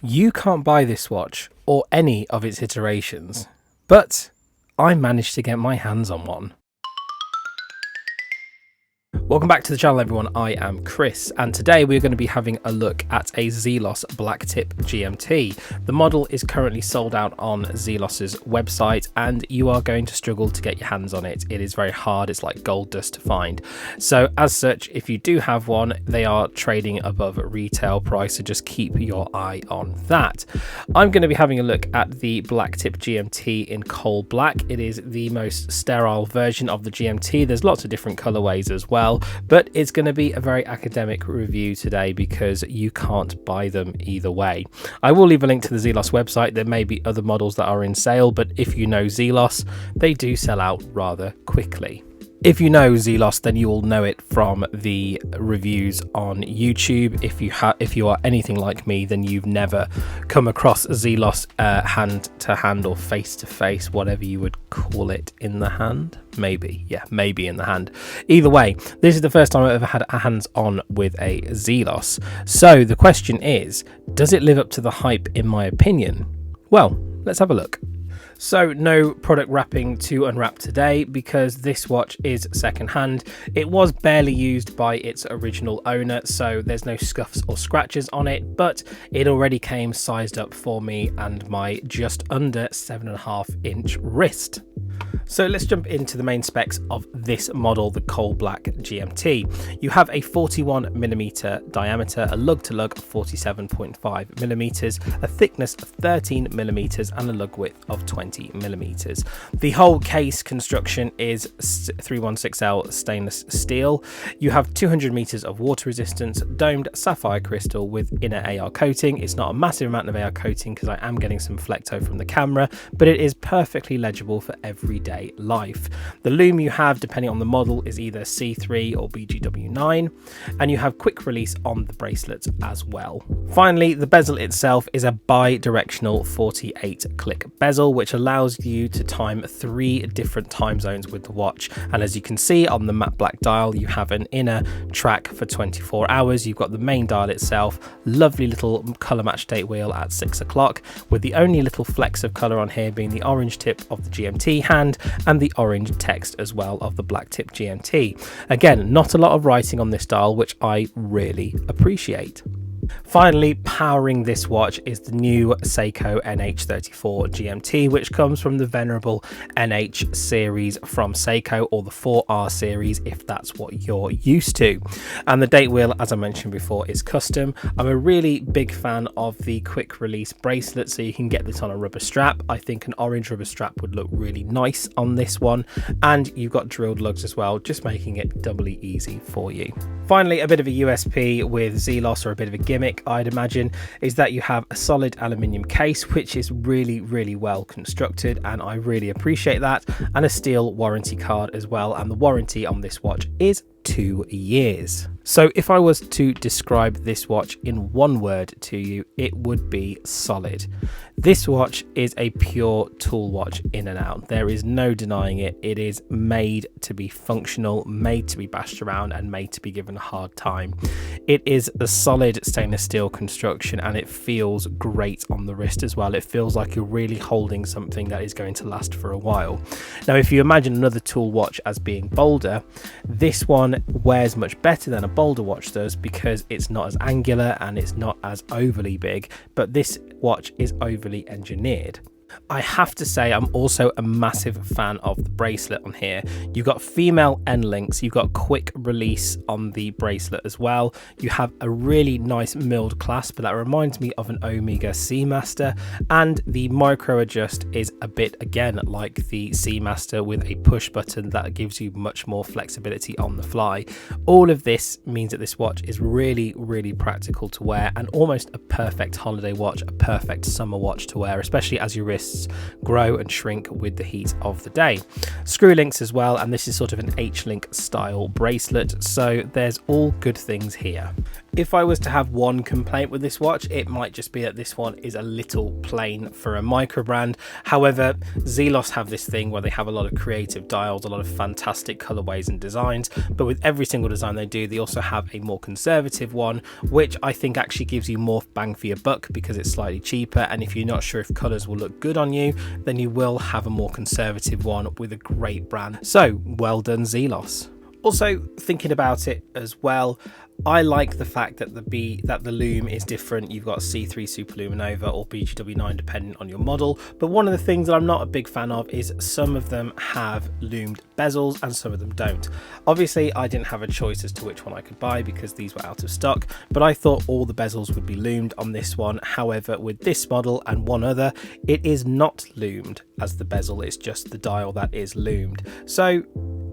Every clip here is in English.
You can't buy this watch or any of its iterations, but I managed to get my hands on one. Welcome back to the channel, everyone. I am Chris, and today we're going to be having a look at a Zelos Blacktip GMT. The model is currently sold out on Zelos's website, and you are going to struggle to get your hands on it. It is very hard. It's like gold dust to find. So as such, if you do have one, they are trading above retail price, so just keep your eye on that. I'm going to be having a look at the Blacktip GMT in coal black. It is the most sterile version of the GMT. There's lots of different colorways as well, but it's going to be a very academic review today because you can't buy them either way. I will leave a link to the Zelos website. There may be other models that are in sale, but if you know Zelos, they do sell out rather quickly. If you know Zelos, then you will know it from the reviews on YouTube. If you are anything like me, then you've never come across Zelos hand to hand or face to face, whatever you would call it, in the hand. Maybe in the hand. Either way, this is the first time I've ever had a hands-on with a Zelos. So the question is, does it live up to the hype in my opinion? Well, let's have a look. So no product wrapping to unwrap today because this watch is secondhand. It was barely used by its original owner, so there's no scuffs or scratches on it, but it already came sized up for me and my just under 7.5-inch wrist. So let's jump into the main specs of this model, the coal black GMT. You have a 41mm diameter, a lug-to-lug 47.5mm, a thickness of 13mm, and a lug width of 20mm. The whole case construction is 316L stainless steel. You have 200 meters of water resistance, domed sapphire crystal with inner AR coating. It's not a massive amount of AR coating because I am getting some flecto from the camera, but it is perfectly legible for everyday life. The lume you have, depending on the model, is either C3 or BGW9, and you have quick release on the bracelet as well. Finally, the bezel itself is a bi-directional 48-click bezel, which allows you to time 3 different time zones with the watch. And as you can see on the matte black dial, you have an inner track for 24 hours. You've got the main dial itself, lovely little color match date wheel at 6 o'clock, with the only little flecks of color on here being the orange tip of the GMT hand and the orange text as well of the Blacktip GMT. Again, not a lot of writing on this dial, which I really appreciate. Finally, powering this watch is the new Seiko NH34 GMT, which comes from the venerable NH series from Seiko, or the 4R series if that's what you're used to. And the date wheel, as I mentioned before, is custom. I'm a really big fan of the quick release bracelet, so you can get this on a rubber strap. I think an orange rubber strap would look really nice on this one, and you've got drilled lugs as well, just making it doubly easy for you. Finally, a bit of a USP with Zelos, or a bit of a gimmick I'd imagine, is that you have a solid aluminium case, which is really well constructed, and I really appreciate that, and a steel warranty card as well, and the warranty on this watch is 2 years. So if I was to describe this watch in one word to you, it would be solid. This watch is a pure tool watch in and out. There is no denying it. It is made to be functional, made to be bashed around, and made to be given a hard time. It is a solid stainless steel construction, and it feels great on the wrist as well. It feels like you're really holding something that is going to last for a while. Now, if you imagine another tool watch as being bolder, this one wears much better than a bolder watch does because it's not as angular and it's not as overly big, but this watch is overly engineered. I have to say I'm also a massive fan of the bracelet on here. You've got female end links, you've got quick release on the bracelet as well. You have a really nice milled clasp that reminds me of an Omega Seamaster, and the micro adjust is a bit again like the Seamaster with a push button that gives you much more flexibility on the fly. All of this means that this watch is really practical to wear, and almost a perfect holiday watch, a perfect summer watch to wear, especially as your wrists grow and shrink with the heat of the day. Screw links as well, and this is sort of an H-link style bracelet, so there's all good things here. If I was to have one complaint with this watch, it might just be that this one is a little plain for a micro brand. However, Zelos have this thing where they have a lot of creative dials, a lot of fantastic colorways and designs, but with every single design they do, they also have a more conservative one, which I think actually gives you more bang for your buck because it's slightly cheaper, and if you're not sure if colors will look good on you, then you will have a more conservative one with a great brand. So well done, Zelos. Also, thinking about it as well, I like the fact that the loom is different. You've got C3 Superluminova or BGW9 depending on your model, but one of the things that I'm not a big fan of is some of them have loomed bezels and some of them don't. Obviously I didn't have a choice as to which one I could buy because these were out of stock, but I thought all the bezels would be loomed on this one. However, with this model and one other, it is not loomed as the bezel, it's just the dial that is loomed. So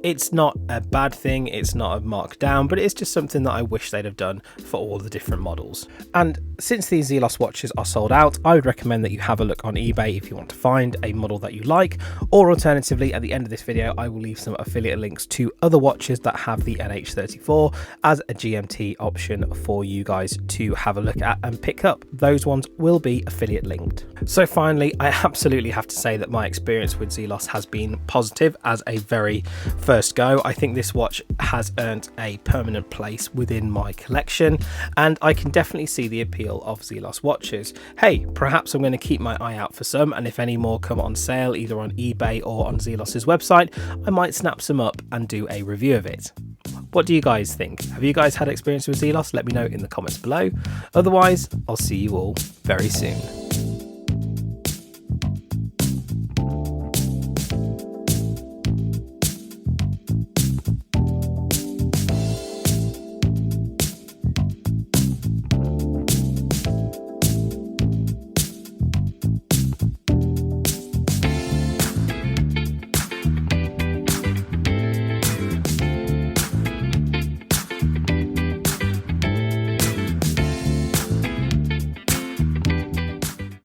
it's not a bad thing, it's not a markdown, but it's just something that I wish they'd have done for all the different models. And since these Zelos watches are sold out, I would recommend that you have a look on eBay if you want to find a model that you like, or alternatively, at the end of this video, I will leave some affiliate links to other watches that have the NH34 as a GMT option for you guys to have a look at and pick up. Those ones will be affiliate linked. So finally, I absolutely have to say that my experience with Zelos has been positive as a very first go. I think this watch has earned a permanent place within my collection, and I can definitely see the appeal of Zelos watches. Hey, perhaps I'm going to keep my eye out for some, and if any more come on sale either on eBay or on Zelos's website, I might snap some up and do a review of it. What do you guys think? Have you guys had experience with Zelos? Let me know in the comments below. Otherwise, I'll see you all very soon.